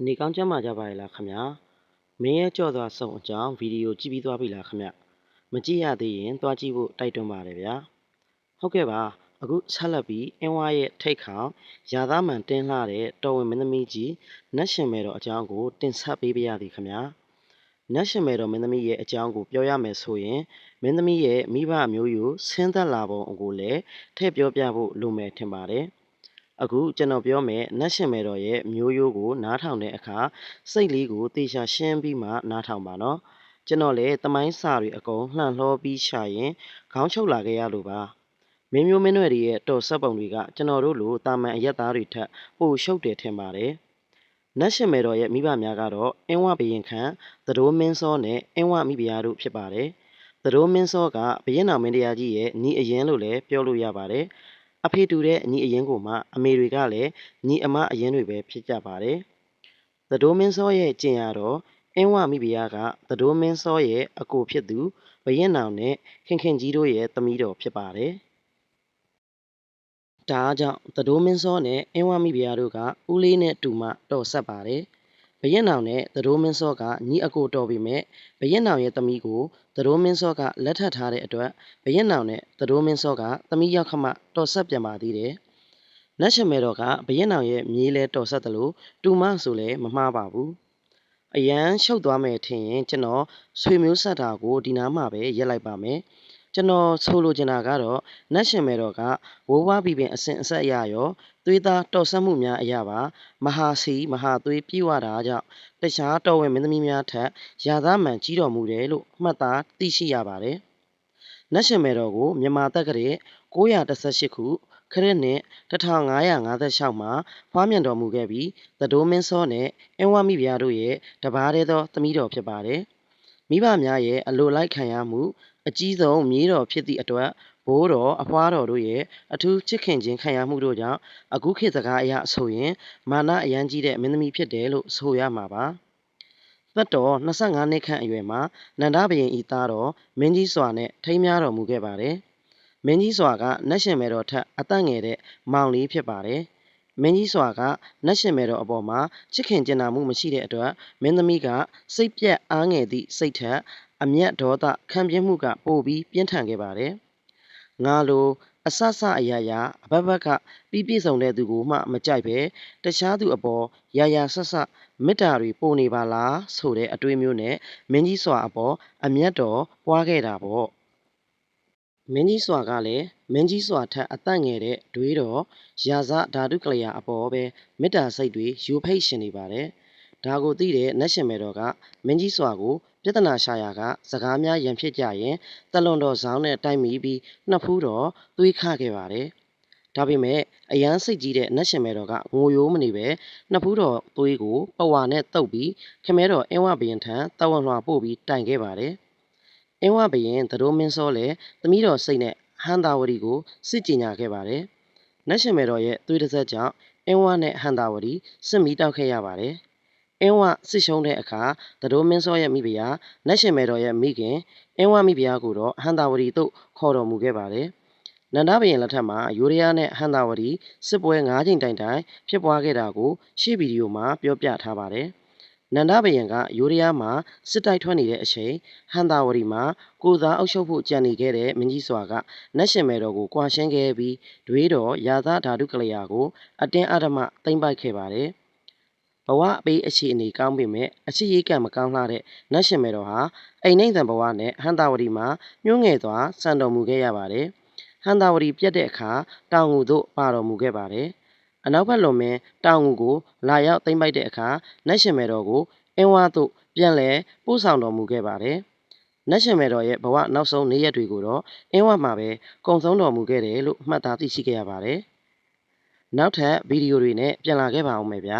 နေကောင်းကျမ်းမာကြပါရဲ့လားခင်ဗျာမင်းရဲ့ကြော့သွားဆုံးအကြောင်းဗီဒီယိုကြည့်ပြီးသွားပြီလားခင်ဗျမကြည့်ရသေးရင်သွားကြည့်ဖို့တိုက်တွန်းပါတယ်ဗျာဟုတ်ကဲ့ပါအခုဆက်လက်ပြီးအင်းဝါရဲ့ထိတ်ခေါင်ရာသားမှန်တင်းလှတဲ့တော်ဝင်မင်းသမီးကြီးနတ်ရှင်မဲတော်အကြောင်းကိုတင်ဆက်ပေးပါရသည်ခင်ဗျာနတ်ရှင်မဲတော်မင်းသမီးရဲ့အကြောင်းကိုပြောရမယ်ဆိုရင်မင်းသမီးရဲ့မိဘမျိုးရိုးဆင်းသက်လာပုံကိုလည်းထည့်ပြောပြဖို့လိုမယ်ထင်ပါတယ်အခုကျွန်တော်ပြောမယ်နတ်ရှင်မဲတော်ရဲ့မျိုးရိုးကိုနားထောင်တဲ့အခါစိတ်လေးကိုတေချာရှင်းပြီးမှနားထောင်ပါနော်ကျွန်တော်လည်းသမိုင်းစာတွေအကုန်လှန်လှောပြီးရှာရင်ခေါင်းချုပ်လာခဲ့ရလို့ပါမင်းမျိုးမင်းနွယ်တွေရဲ့တော်ဆက်ပုံတွေကကျွန်တော်တို့လိုတာမန်အရက်သားတွေထက်ပိုရှုပ်တယ်ထင်ပါတယ်နတ်ရှင်မဲတော်ရဲ့မိဘများကတော့အင်းဝဘရင်ခန့်သတို့မင်းစောနဲ့အင်းဝမိဖုရားတို့ဖြစ်ပါတယ်သတို့မင်းစောကဘရင်တော်မင်းတရားကြီးရဲ့ညီအရင်လို့လည်းပြောလို့ရပါတယ်အဖေတူတဲ့ညီအရင်ကိုမှအမေတွေကလည်းညီအမအရင်တွေပဲဖြစ်ကြပါတယ်။သတို့မင်းစောရဲ့ကျင်ရတော့အင်းဝမိဖုရားကသတို့မင်းစောရဲ့အကိုဖြစ်သူဘရင်နောင်နဲ့ခင်ခင်ကြီးတို့ရဲ့သမီးတော်ဖြစ်ပါတယ်။ဒါကြောင့်သတို့မင်းစောနဲ့အင်းဝမိဖုရားတို့ကဦးလေးနဲ့တူမတော်ဆက်ပါတယ်။ဘရင်နောင်နဲ့သတို့မင်းစောကညီအကိုတော်ပေမဲ့ဘရင်နောင်ရဲ့သမီးကိုသတို့မင်းစောကလက်ထပ်ထားတဲ့အတွက်ဘရင်နောင်နဲ့သတို့မင်းစောကသမီးရောက်ခမတော်ဆက်ပြန်ပါသေးတယ်။နတ်ရှင်မဲတော်ကဘရင်နောင်ရဲ့မြေးလဲတော်ဆက်တယ်လို့တူမဆိုလဲမမှားပါဘူး။အရန်ရှုပ်သွားမယ်ထင်ရင်ကျွန်တော်ဆွေမျိုးဆက်တာကိုဒီနားမှာပဲရက်လိုက်ပါမယ်။ကျွန်တော်ဆိုလိုချင်တာကတော့နတ်ရှင်မဲတော်ကဝိုးဝါးပြီးပင်အစဉ်အဆက်အရရောသွေးသားတော်ဆက်မှုများအရာပါမဟာစီမဟာသွေးပြေဝတာကြောင့်တခြားတော်ဝင်မင်းသမီးများထက်ရာသားမှန်ကြီးတော်မူတယ်လို့မှတ်သားသိရှိရပါတယ်။နတ်ရှင်မဲတော်ကိုမြန်မာတက်ကတဲ့918ခုခရစ်နှစ်1556မှာဖွားမြင်တော်မူခဲ့ပြီးသတို့မင်းစောနဲ့အင်းဝမိဖုရားတို့ရဲ့တပါးတည်းသောသမီးတော်ဖြစ်ပါတယ်။မိဘများရဲ့အလိုလိုက်ခံရမှုအကြီးဆုံးမြေးတော်ဖြစ်သည့်အတွက်ဘိုးတော်အဖွားတော်တို့ရဲ့အထူးချစ်ခင်ခြင်းခံရမှုတို့ကြောင့်အခုခေတ်စကားအရဆိုရင်မာနအရန်ကြီးတဲ့မင်းသမီးဖြစ်တယ်လို့ဆိုရမှာပါ။သက်တော်25နှစ်ခန့်အရွယ်မှာနန္ဒဘရင်ဤသားတော်မင်းကြီးစွာနဲ့ထိမ်းမြားတော်မူခဲ့ပါတယ်။မင်းကြီးစွာကနတ်ရှင်မဲတော်ထက်အသက်ငယ်တဲ့မောင်လေးဖြစ်ပါတယ်။မင်းကြီးစွာကနတ်ရှင်မဲတော်အပေါ်မှာချစ်ခင်ကျင်နာမှုမရှိတဲ့အတွက်မင်းသမီးကစိတ်ပြက်အားငယ်သည့်စိတ်ထက်အမျက်ဒေါသခံပြင်းမှုကပိုပြီးပြင်းထန်ခဲ့ပါတယ်။ငါလိုအဆဆအရာရာအဘဘက်ကပြီးပြည့်စုံတဲ့သူကိုမှမကြိုက်ပဲတခြားသူအပေါ်ရာရာဆက်ဆက်မေတ္တာတွေပို့နေပါလားဆိုတဲ့အတွေးမျိုးနဲ့မင်းကြီးစွာအပေါ်အမျက်တော်ပွားခဲ့တာပေါ့မင်းကြီးစွာကလည်းမင်းကြီးစွာထက်အသက်ငယ်တဲ့တွေးတော်ရာဇဓာတုကလျာအပေါ်ပဲမေတ္တာစိတ်တွေယူဖိတ်ရှင်နေပါတယ်ဒါကိုသိတဲ့နတ်ရှင်မဲတော်ကမင်းကြီးစွာကိုပြဿနာရှာရာကစကားများရန်ဖြစ်ကြရင်တလွန်တော်ဇောင်းနဲ့တိုက်မိပြီးနှစ်ဖူးတော်သွေးခခဲ့ပါတယ်ဒါပေမဲ့အရန်စိတ်ကြီးတဲ့နတ်ရှင်မဲတော်ကငိုရိုးမနေပဲနှစ်ဖူးတော်သွေးကိုပဝါနဲ့တုပ်ပြီးခမဲတော်အင်းဝဘရင်ထံတဝန်လွှာပို့ပြီးတိုင်ခဲ့ပါတယ်အင်းဝဘရင်သတို့မင်းစောလည်းသမီးတော်စိတ်နဲ့ဟန်တာဝတီကိုစစ်ကြင်ညာခဲ့ပါတယ်နတ်ရှင်မဲတော်ရဲ့သွေးတစ်ဆက်ကြောင့်အင်းဝနဲ့ဟန်တာဝတီစစ်မီတောက်ခဲ့ရပါတယ်အင်းဝစစ်ရှုံးတဲ့အခါသတို့မင်းစောရဲ့မိဖုရားနတ်ရှင်မဲတော်ရဲ့မိခင်အင်းဝမိဖုရားကိုတော့ဟန်တာဝတီတို့ခေါ်တော်မူခဲ့ပါတယ်နန္ဒဘရင်လက်ထက်မှာယိုဒယားနဲ့ဟန်တာဝတီစစ်ပွဲ9ချိန်တိုင်တိုင်ဖြစ်ပွားခဲ့တာကိုရှေ့ဗီဒီယိုမှာပြောပြထားပါတယ်နန္ဒဘရင်ကယိုဒယားမှာစစ်တိုက်ထွက်နေတဲ့အချိန်ဟန်တာဝတီမှာကိုသားအုပ်ချုပ်ဖို့ကြံနေခဲ့တဲ့မင်းကြီးစွာကနတ်ရှင်မဲတော်ကိုကွာရှင်းခဲ့ပြီးဒွေးတော်ရာသဓာတုကလျာကိုအတင်းအဓမ္မသိမ့်ပိုက်ခဲ့ပါတယ်ဘဝအပေးအခြေအနေကောင်းပေမဲ့အချစ်ရေးကံမကောင်းလှတဲ့နတ်ရှင်မဲတော်ဟာအိမ်နှိမ့်သံဘဝနဲ့ဟန်တာဝတီမှာညှိုးငယ်စွာစံတော်မူခဲ့ရပါတယ်ဟန်တာဝတီပြတ်တဲ့အခါတောင်ငူသို့ပါတော်မူခဲ့ပါတယ်အနောက်ဘက်လွန်မင်းတောင်ငူကိုလာရောက်သိမ့်ပိုက်တဲ့အခါနတ်ရှင်မဲတော်ကိုအင်းဝါသို့ပြန်လည်ပို့ဆောင်တော်မူခဲ့ပါတယ်နတ်ရှင်မဲတော်ရဲ့ဘဝနောက်ဆုံးနေ့ရက်တွေကိုတော့အင်းဝါမှာပဲကုံဆုံးတော်မူခဲ့တယ်လို့မှတ်သားသိရှိခဲ့ရပါတယ်နောက်ထပ်ဗီဒီယိုတွေနဲ့ပြန်လာခဲ့ပါအောင်မယ်ဗျာ